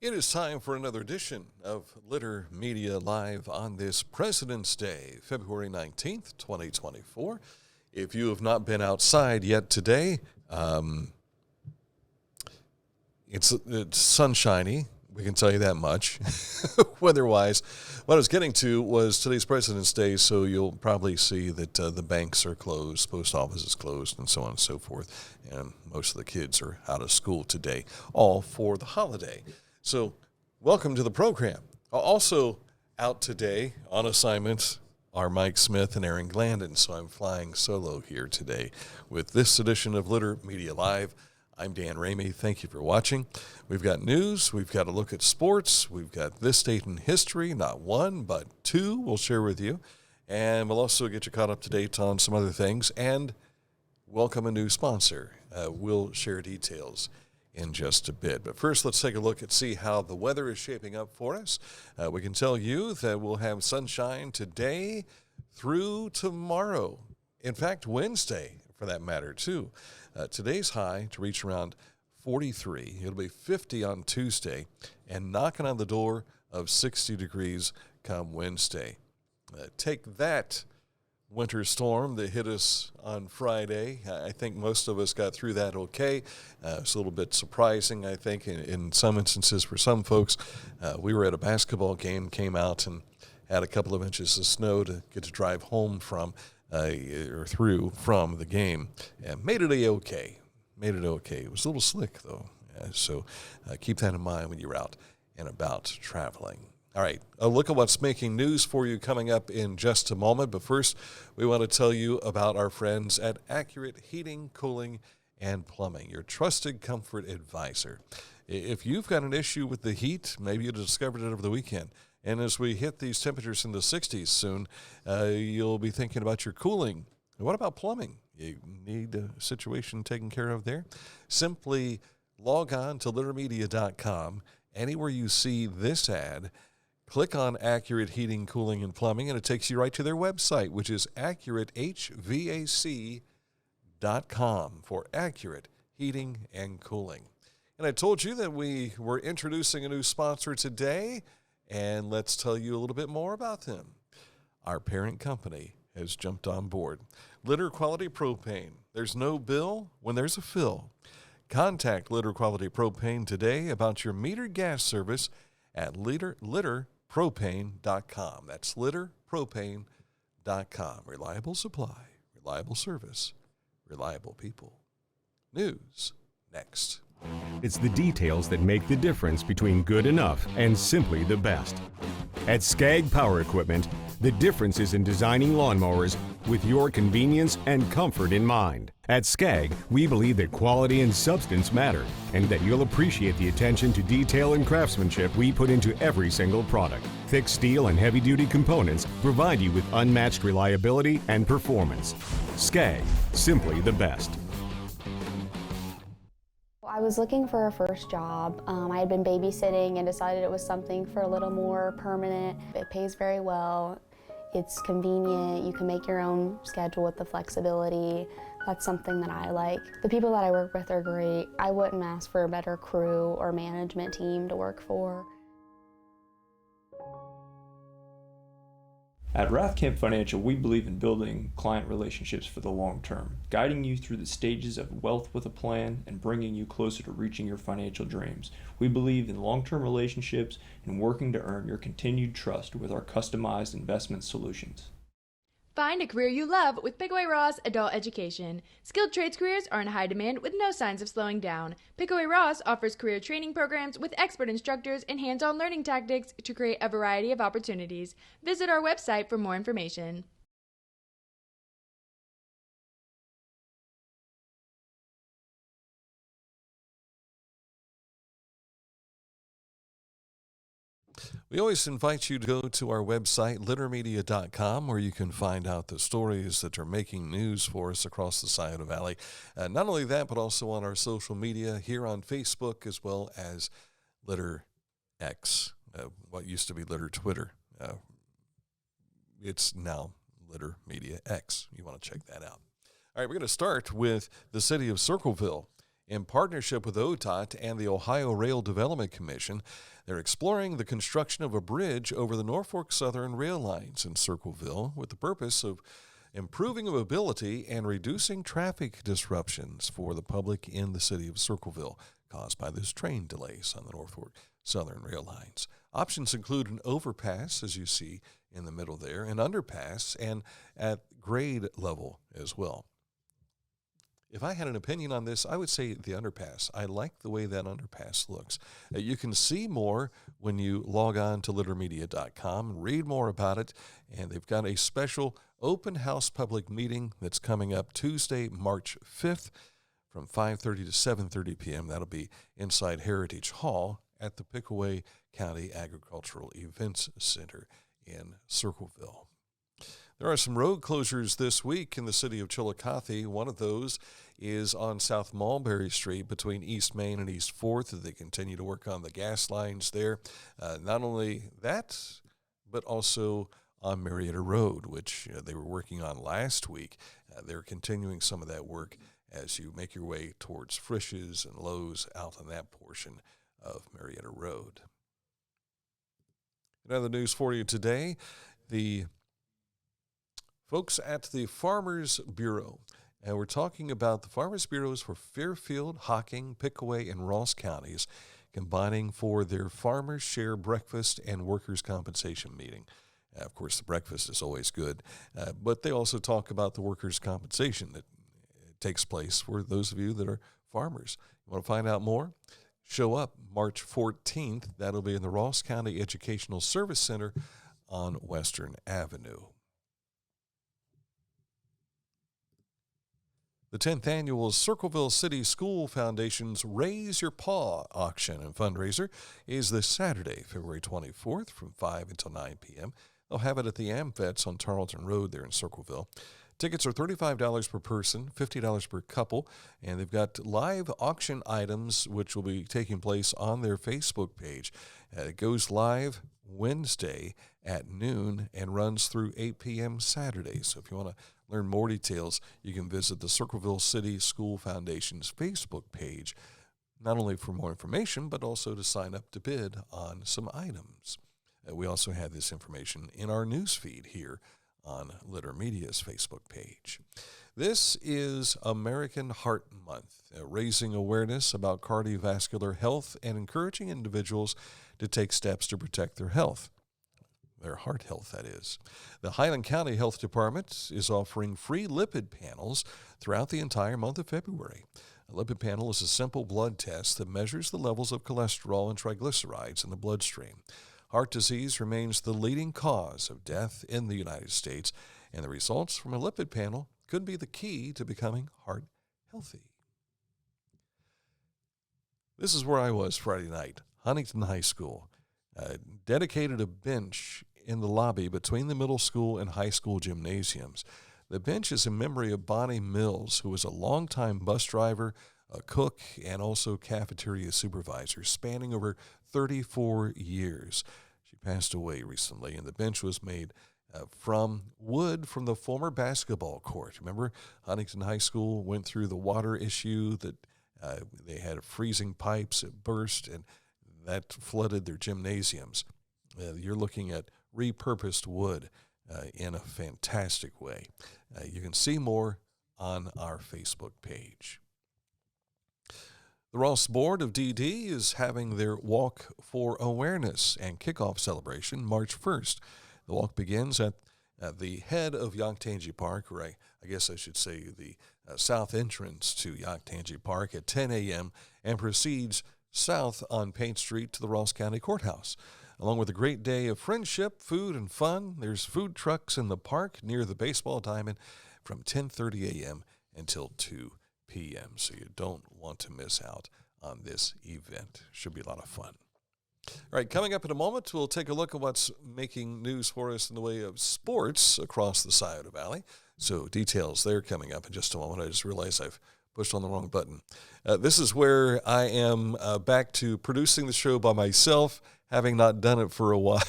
It is time for another edition of Litter Media Live on this President's Day, February 19th, 2024. If you have not been outside yet today, it's sunshiny. We can tell you that much. Weather-wise, what I was getting to was today's President's Day, so you'll probably see that the banks are closed, post office is closed, and so on and so forth. And most of the kids are out of school today, all for the holiday. So welcome to the program. Also out today on assignment are Mike Smith and Aaron Glandon, so I'm flying solo here today with this edition of Litter Media Live. I'm Dan Ramey. Thank you for watching. We've got news. We've got a look at sports. We've got this date in history, not one, but two we'll share with you. And we'll also get you caught up to date on some other things and welcome a new sponsor. We'll share details in just a bit. But first, let's take a look and see how the weather is shaping up for us. We can tell you that we'll have sunshine today through tomorrow. In fact, Wednesday, for that matter, too. Today's high to reach around 43. It'll be 50 on Tuesday and knocking on the door of 60 degrees come Wednesday. Take that winter storm that hit us on Friday. I think most of us got through that okay. It's a little bit surprising, I think, in some instances for some folks. We were at a basketball game, came out and had a couple of inches of snow to get to drive home from through from the game, and made it okay. It was a little slick, though, so keep that in mind when you're out and about traveling. All right, a look at what's making news for you coming up in just a moment, but first, we want to tell you about our friends at Accurate Heating, Cooling, and Plumbing, your trusted comfort advisor. If you've got an issue with the heat, maybe you discovered it over the weekend, and as we hit these temperatures in the 60s soon, you'll be thinking about your cooling. What about plumbing? You need a situation taken care of there? Simply log on to littermedia.com. Anywhere you see this ad, click on Accurate Heating, Cooling, and Plumbing, and it takes you right to their website, which is accuratehvac.com for accurate heating and cooling. And I told you that we were introducing a new sponsor today, and let's tell you a little bit more about them. Our parent company has jumped on board. Litter Quality Propane. There's no bill when there's a fill. Contact Litter Quality Propane today about your metered gas service at litterpropane.com. That's litterpropane.com. Reliable supply, reliable service, reliable people. News next. It's the details that make the difference between good enough and simply the best. At Skag Power Equipment, the difference is in designing lawnmowers with your convenience and comfort in mind. At Skag, we believe that quality and substance matter, and that you'll appreciate the attention to detail and craftsmanship we put into every single product. Thick steel and heavy-duty components provide you with unmatched reliability and performance. Skag, simply the best. I was looking for a first job. I had been babysitting and decided it was something for a little more permanent. It pays very well. It's convenient. You can make your own schedule with the flexibility. That's something that I like. The people that I work with are great. I wouldn't ask for a better crew or management team to work for. At Rathkamp Financial, we believe in building client relationships for the long term, guiding you through the stages of wealth with a plan and bringing you closer to reaching your financial dreams. We believe in long-term relationships and working to earn your continued trust with our customized investment solutions. Find a career you love with Pickaway Ross Adult Education. Skilled trades careers are in high demand with no signs of slowing down. Pickaway Ross offers career training programs with expert instructors and hands-on learning tactics to create a variety of opportunities. Visit our website for more information. We always invite you to go to our website, littermedia.com, where you can find out the stories that are making news for us across the Scioto Valley. Not only that, but also on our social media here on Facebook, as well as Litter X, what used to be Litter Twitter. It's now Litter Media X. You want to check that out. All right, we're going to start with the city of Circleville. In partnership with ODOT and the Ohio Rail Development Commission, they're exploring the construction of a bridge over the Norfolk Southern rail lines in Circleville with the purpose of improving mobility and reducing traffic disruptions for the public in the city of Circleville caused by those train delays on the Norfolk Southern rail lines. Options include an overpass, as you see in the middle there, an underpass, and at grade level as well. If I had an opinion on this, I would say the underpass. I like the way that underpass looks. You can see more when you log on to littermedia.com and read more about it. And they've got a special open house public meeting that's coming up Tuesday, March 5th from 5:30 to 7:30 p.m. That'll be inside Heritage Hall at the Pickaway County Agricultural Events Center in Circleville. There are some road closures this week in the city of Chillicothe. One of those is on South Mulberry Street between East Main and East 4th. They continue to work on the gas lines there. Not only that, but also on Marietta Road, which they were working on last week. They're continuing some of that work as you make your way towards Frisch's and Lowe's out on that portion of Marietta Road. In other news for you today, the folks at the Farmers Bureau, and we're talking about the Farmers Bureaus for Fairfield, Hocking, Pickaway, and Ross counties combining for their Farmers Share Breakfast and Workers' Compensation meeting. Of course, the breakfast is always good, but they also talk about the workers' compensation that takes place for those of you that are farmers. You want to find out more? Show up March 14th. That'll be in the Ross County Educational Service Center on Western Avenue. The 10th annual Circleville City School Foundation's Raise Your Paw auction and fundraiser is this Saturday, February 24th from 5 until 9 p.m. They'll have it at the Amvets on Tarleton Road there in Circleville. Tickets are $35 per person, $50 per couple, and they've got live auction items which will be taking place on their Facebook page. It goes live Wednesday at noon and runs through 8 p.m. Saturday. So if you want to learn more details, you can visit the Circleville City School Foundation's Facebook page, not only for more information, but also to sign up to bid on some items. We also have this information in our news feed here on Litter Media's Facebook page. This is American Heart Month, raising awareness about cardiovascular health and encouraging individuals to take steps to protect their health. Their heart health, that is. The Highland County Health Department is offering free lipid panels throughout the entire month of February. A lipid panel is a simple blood test that measures the levels of cholesterol and triglycerides in the bloodstream. Heart disease remains the leading cause of death in the United States, and the results from a lipid panel could be the key to becoming heart healthy. This is where I was Friday night. Huntington High School dedicated a bench in the lobby between the middle school and high school gymnasiums. The bench is in memory of Bonnie Mills, who was a longtime bus driver, a cook, and also cafeteria supervisor, spanning over 34 years. She passed away recently, and the bench was made from wood from the former basketball court. Remember, Huntington High School went through the water issue that they had freezing pipes, it burst, and that flooded their gymnasiums. You're looking at repurposed wood in a fantastic way. You can see more on our Facebook page. The Ross Board of DD is having their Walk for Awareness and kickoff celebration March 1st. The walk begins at the head of Yaktangi Park, or I guess I should say the south entrance to Yaktangi Park at 10 a.m. and proceeds south on Paint Street to the Ross County Courthouse. Along with a great day of friendship, food, and fun, there's food trucks in the park near the baseball diamond from 10:30 a.m. until 2 p.m. So you don't want to miss out on this event. Should be a lot of fun. All right, coming up in a moment, we'll take a look at what's making news for us in the way of sports across the Scioto Valley. So details there coming up in just a moment. I just realized I've pushed on the wrong button. This is where I am back to producing the show by myself, having not done it for a while.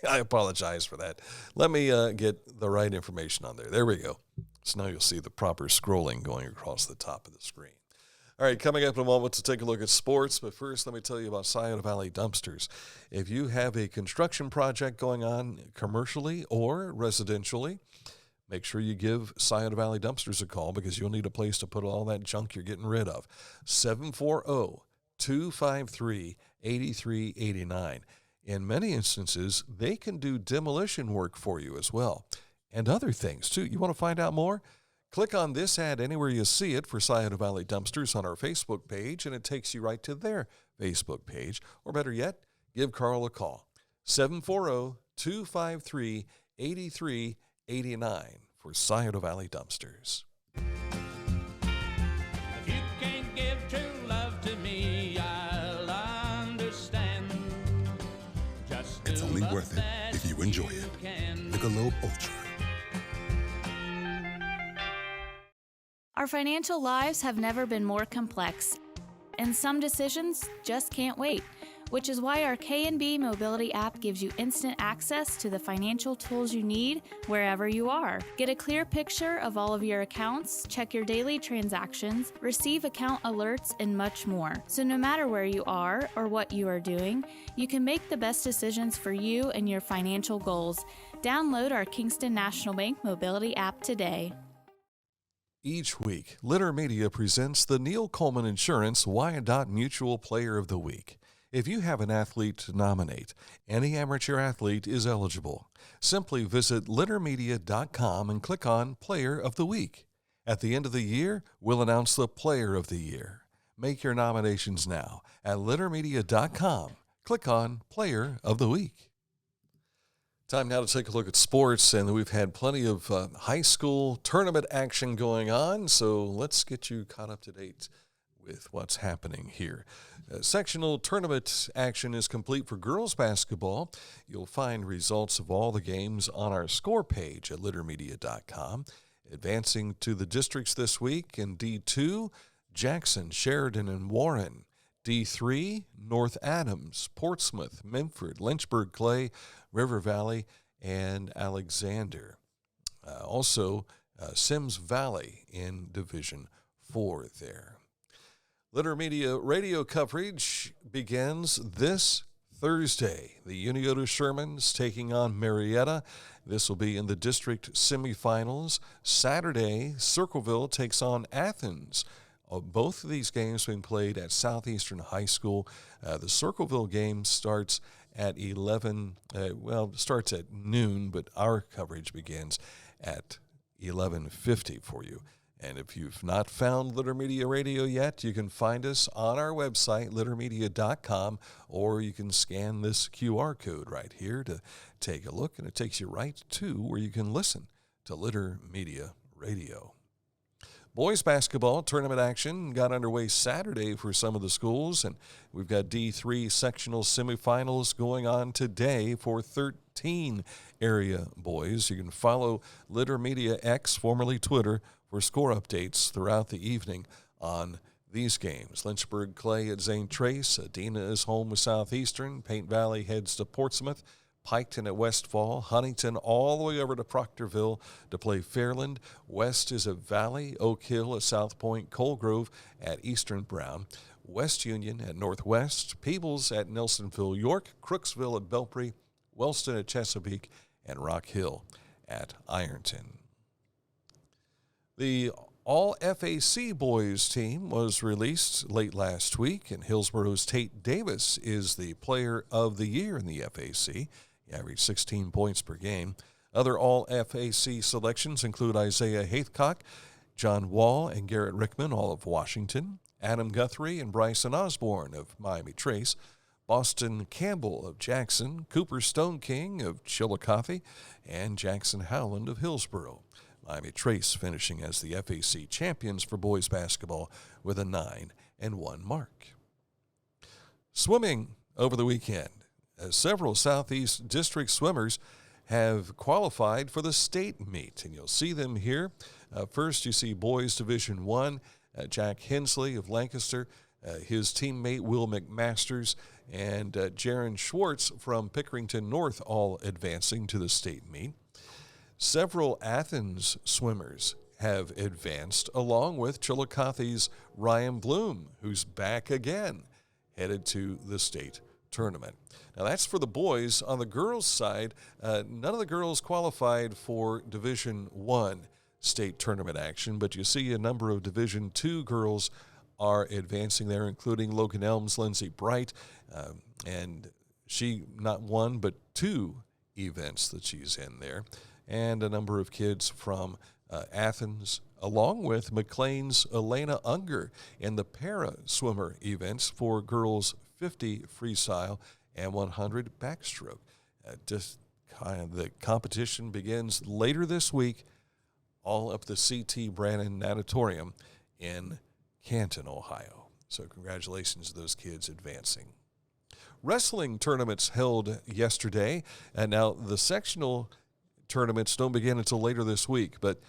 I apologize for that. Let me get the right information on there. There we go. So now you'll see the proper scrolling going across the top of the screen. All right, coming up in a moment to take a look at sports, but first let me tell you about Scioto Valley Dumpsters. If you have a construction project going on commercially or residentially, make sure you give Scioto Valley Dumpsters a call because you'll need a place to put all that junk you're getting rid of. 740-253-8389. In many instances, they can do demolition work for you as well, and other things too. You want to find out more? Click on this ad anywhere you see it for Scioto Valley Dumpsters on our Facebook page, and it takes you right to their Facebook page. Or better yet, give Carl a call. 740-253-8389 for Scioto Valley Dumpsters. If you can't give true love to me, I'll understand. Just It's only do worth the it if you enjoy best it. can. Michelob Ultra. Our financial lives have never been more complex, and some decisions just can't wait, which is why our K&B Mobility app gives you instant access to the financial tools you need wherever you are. Get a clear picture of all of your accounts, check your daily transactions, receive account alerts, and much more. So no matter where you are or what you are doing, you can make the best decisions for you and your financial goals. Download our Kingston National Bank Mobility app today. Each week, Litter Media presents the Neil Coleman Insurance Wyandotte Mutual Player of the Week. If you have an athlete to nominate, any amateur athlete is eligible. Simply visit littermedia.com and click on Player of the Week. At the end of the year, we'll announce the Player of the Year. Make your nominations now at littermedia.com. Click on Player of the Week. Time now to take a look at sports, and we've had plenty of high school tournament action going on, so let's get you caught up to date with what's happening here. Sectional tournament action is complete for girls basketball. You'll find results of all the games on our score page at littermedia.com. Advancing to the districts this week in D2, Jackson, Sheridan, and Warren. D3, North Adams, Portsmouth, Memphis, Lynchburg, Clay, River Valley, and Alexander. Also, Sims Valley in Division 4 there. Litter Media radio coverage begins this Thursday. The Unioto Shermans taking on Marietta. This will be in the district semifinals. Saturday, Circleville takes on Athens. Both of these games being played at Southeastern High School. The Circleville game starts at starts at noon, but our coverage begins at 11:50 for you. And if you've not found Litter Media Radio yet, you can find us on our website, littermedia.com, or you can scan this QR code right here to take a look, and it takes you right to where you can listen to Litter Media Radio. Boys basketball tournament action got underway Saturday for some of the schools, and we've got D3 sectional semifinals going on today for 13 area boys. You can follow Litter Media X, formerly Twitter, for score updates throughout the evening on these games. Lynchburg Clay at Zane Trace. Adena is home with Southeastern. Paint Valley heads to Portsmouth. Piketon at Westfall, Huntington all the way over to Proctorville to play Fairland. West is at Valley, Oak Hill at South Point, Coalgrove at Eastern Brown, West Union at Northwest, Peebles at Nelsonville, York, Crooksville at Belpre, Wellston at Chesapeake, and Rock Hill at Ironton. The All-FAC boys team was released late last week, and Hillsboro's Tate Davis is the player of the year in the FAC. He averaged 16 points per game. Other All-FAC selections include Isaiah Haithcock, John Wall, and Garrett Rickman, all of Washington, Adam Guthrie and Bryson Osborne of Miami Trace, Boston Campbell of Jackson, Cooper Stone King of Chillicothe, and Jackson Howland of Hillsboro. Miami Trace finishing as the FAC champions for boys basketball with a 9-1 mark. Swimming over the weekend. Several Southeast District swimmers have qualified for the state meet, and you'll see them here. First, you see Boys Division I, Jack Hensley of Lancaster, his teammate Will McMasters, and Jaron Schwartz from Pickerington North all advancing to the state meet. Several Athens swimmers have advanced, along with Chillicothe's Ryan Bloom, who's back again, headed to the state tournament. Now that's for the boys. On the girls' side, none of the girls qualified for Division I state tournament action, but you see a number of Division II girls are advancing there, including Logan Elms' Lindsay Bright, and she not one but two events that she's in there, and a number of kids from Athens, along with McLean's Elena Unger in the para swimmer events for girls 50 freestyle and 100 backstroke. The competition begins later this week, all up the C.T. Brannon Natatorium in Canton, Ohio. So congratulations to those kids advancing. Wrestling tournaments held yesterday, and now the sectional tournaments don't begin until later this week, but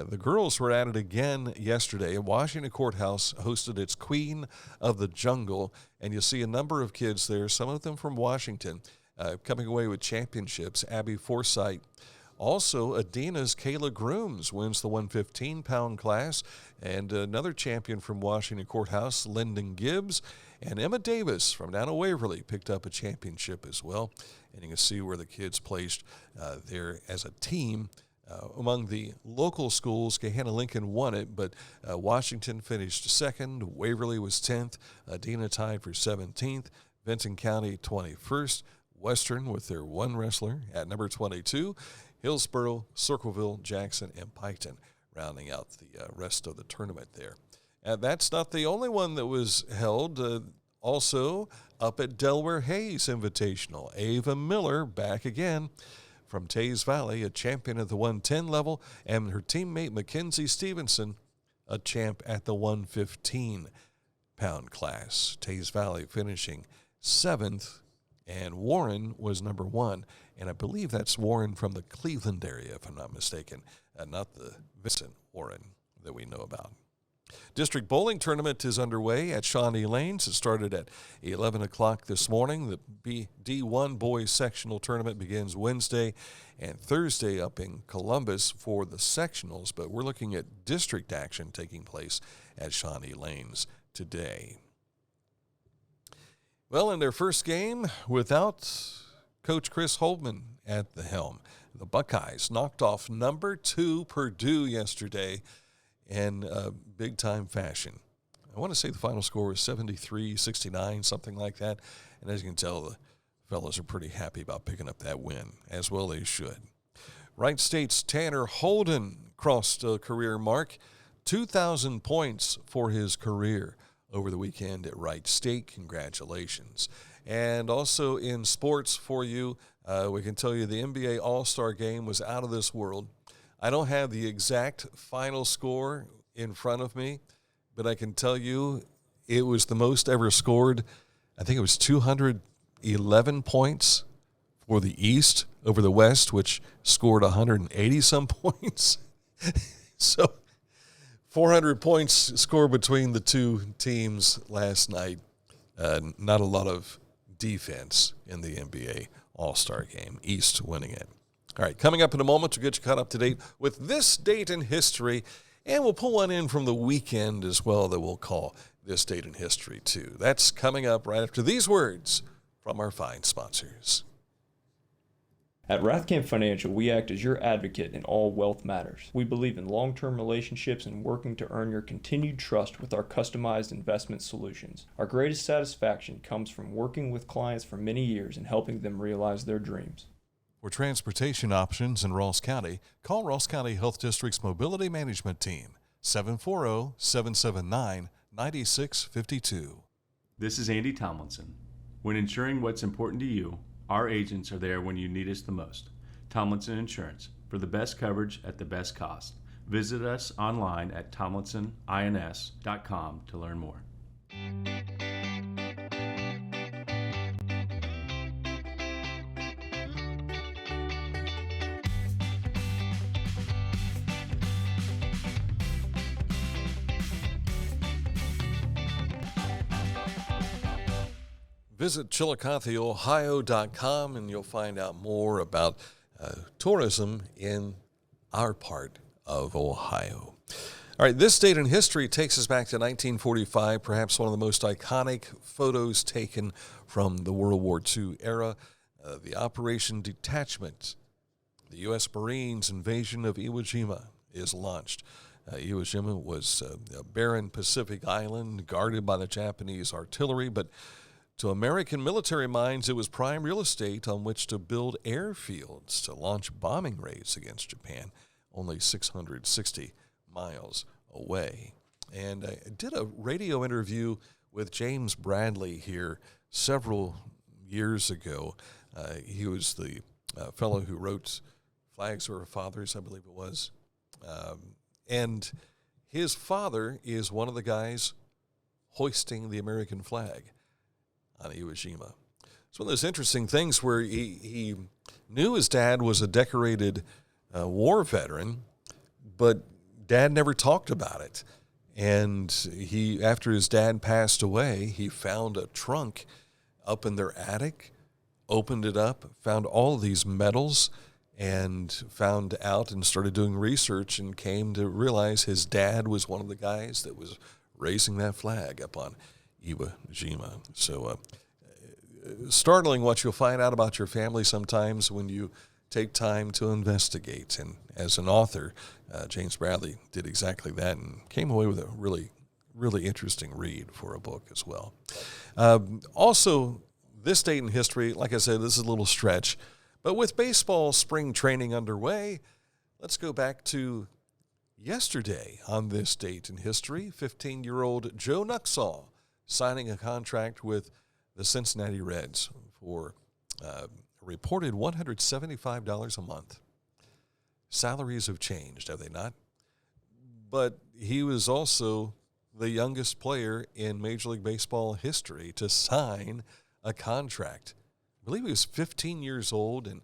the girls were at it again yesterday. Washington Courthouse hosted its Queen of the Jungle, and you see a number of kids there, some of them from Washington, coming away with championships. Abby Forsythe. Also, Adina's Kayla Grooms wins the 115-pound class, and another champion from Washington Courthouse, Lyndon Gibbs, and Emma Davis from down at Waverly picked up a championship as well. And you can see where the kids placed there as a team. Among the local schools, Gahanna-Lincoln won it, but Washington finished second. Waverly was 10th. Adina tied for 17th. Benton County 21st. Western with their one wrestler at number 22. Hillsboro, Circleville, Jackson, and Piketon rounding out the rest of the tournament there. And that's not the only one that was held. Also up at Delaware Hayes Invitational, Ava Miller back again from Tays Valley, a champion at the 110 level, and her teammate Mackenzie Stevenson, a champ at the 115-pound class. Tays Valley finishing 7th, and Warren was number 1. And I believe that's Warren from the Cleveland area, if I'm not mistaken, not the Vincent Warren that we know about. District bowling tournament is underway at Shawnee Lanes. It started at 11 o'clock this morning. The D1 boys sectional tournament begins Wednesday and Thursday up in Columbus for the sectionals, but we're looking at district action taking place at Shawnee Lanes today. Well, in their first game without Coach Chris Holdman at the helm, the Buckeyes knocked off number 2 Purdue yesterday in big-time fashion. I want to say the final score was 73-69, something like that. And as you can tell, the fellas are pretty happy about picking up that win, as well they should. Wright State's Tanner Holden crossed a career mark, 2,000 points for his career over the weekend at Wright State. Congratulations. And also in sports for you, we can tell you the NBA All-Star Game was out of this world. I don't have the exact final score in front of me, but I can tell you it was the most ever scored. I think it was 211 points for the East over the West, which scored 180-some points. So 400 points scored between the two teams last night. Not a lot of defense in the NBA All-Star Game. East winning it. All right, coming up in a moment, we'll get you caught up to date with this date in history, and we'll pull one in from the weekend as well that we'll call this date in history, too. That's coming up right after these words from our fine sponsors. At Rathkamp Financial, we act as your advocate in all wealth matters. We believe in long-term relationships and working to earn your continued trust with our customized investment solutions. Our greatest satisfaction comes from working with clients for many years and helping them realize their dreams. For transportation options in Ross County, call Ross County Health District's Mobility Management Team, 740-779-9652. This is Andy Tomlinson. When ensuring what's important to you, our agents are there when you need us the most. Tomlinson Insurance, for the best coverage at the best cost. Visit us online at tomlinsonins.com to learn more. Visit ChillicotheOhio.com and you'll find out more about tourism in our part of Ohio. All right, this date in history takes us back to 1945, perhaps one of the most iconic photos taken from the World War II era, the Operation Detachment. The U.S. Marines' invasion of Iwo Jima is launched. Iwo Jima was a barren Pacific island guarded by the Japanese artillery, but to American military minds, it was prime real estate on which to build airfields to launch bombing raids against Japan, only 660 miles away. And I did a radio interview with James Bradley here several years ago. He was the fellow who wrote Flags for Our Fathers, I believe it was. And his father is one of the guys hoisting the American flag on Iwo Jima. It's one of those interesting things where he knew his dad was a decorated war veteran, but Dad never talked about it. And after his dad passed away, he found a trunk up in their attic, opened it up, found all of these medals, and found out and started doing research and came to realize his dad was one of the guys that was raising that flag up on Iwo Jima. So startling what you'll find out about your family sometimes when you take time to investigate. And as an author, James Bradley did exactly that and came away with a really, really interesting read for a book as well. Also, this date in history, like I said, this is a little stretch, but with baseball spring training underway, let's go back to yesterday on this date in history. 15-year-old Joe Nuxall signing a contract with the Cincinnati Reds for a reported $175 a month. Salaries have changed, have they not? But he was also the youngest player in Major League Baseball history to sign a contract. I believe he was 15 years old and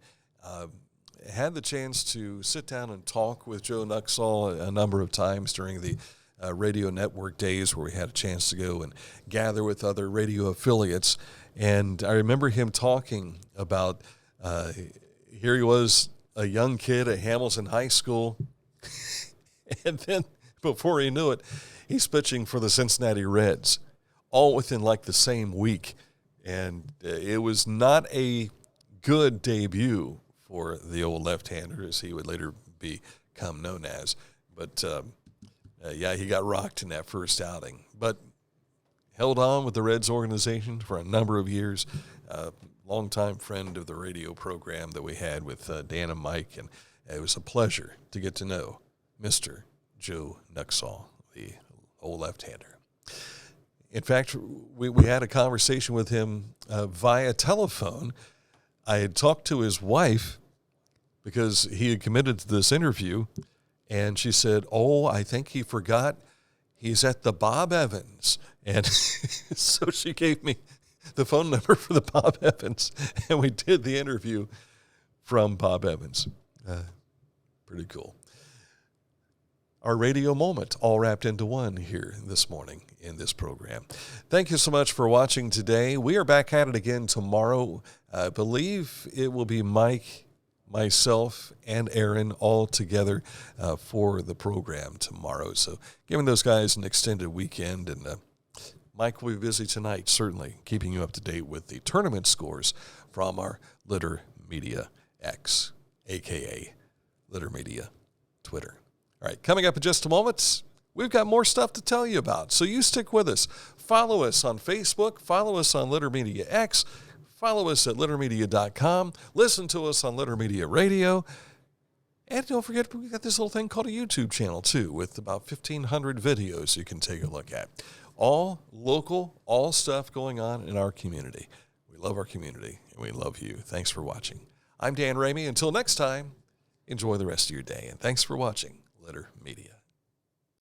had the chance to sit down and talk with Joe Nuxall a number of times during the radio network days where we had a chance to go and gather with other radio affiliates. And I remember him talking about here he was, a young kid at Hamilton High School, and then before he knew it, he's pitching for the Cincinnati Reds, all within like the same week. And it was not a good debut for the old left-hander, as he would later become known as. But, yeah, he got rocked in that first outing. But held on with the Reds organization for a number of years. Longtime friend of the radio program that we had with Dan and Mike. And it was a pleasure to get to know Mr. Joe Nuxall, the old left-hander. In fact, we had a conversation with him via telephone. I had talked to his wife because he had committed to this interview, and she said, I think he forgot he's at the Bob Evans. And so she gave me the phone number for the Bob Evans, and we did the interview from Bob Evans. Pretty cool. Our radio moment all wrapped into one here this morning in this program. Thank you so much for watching today. We are back at it again tomorrow. I believe it will be Mike, myself, and Aaron all together for the program tomorrow. So giving those guys an extended weekend. And Mike will be busy tonight, certainly keeping you up to date with the tournament scores from our Litter Media X, a.k.a. Litter Media Twitter. All right, coming up in just a moment, we've got more stuff to tell you about, so you stick with us. Follow us on Facebook, follow us on Litter Media X, follow us at littermedia.com, listen to us on Litter Media Radio, and don't forget we've got this little thing called a YouTube channel, too, with about 1,500 videos you can take a look at. All local, all stuff going on in our community. We love our community, and we love you. Thanks for watching. I'm Dan Ramey. Until next time, enjoy the rest of your day, and thanks for watching Litter Media.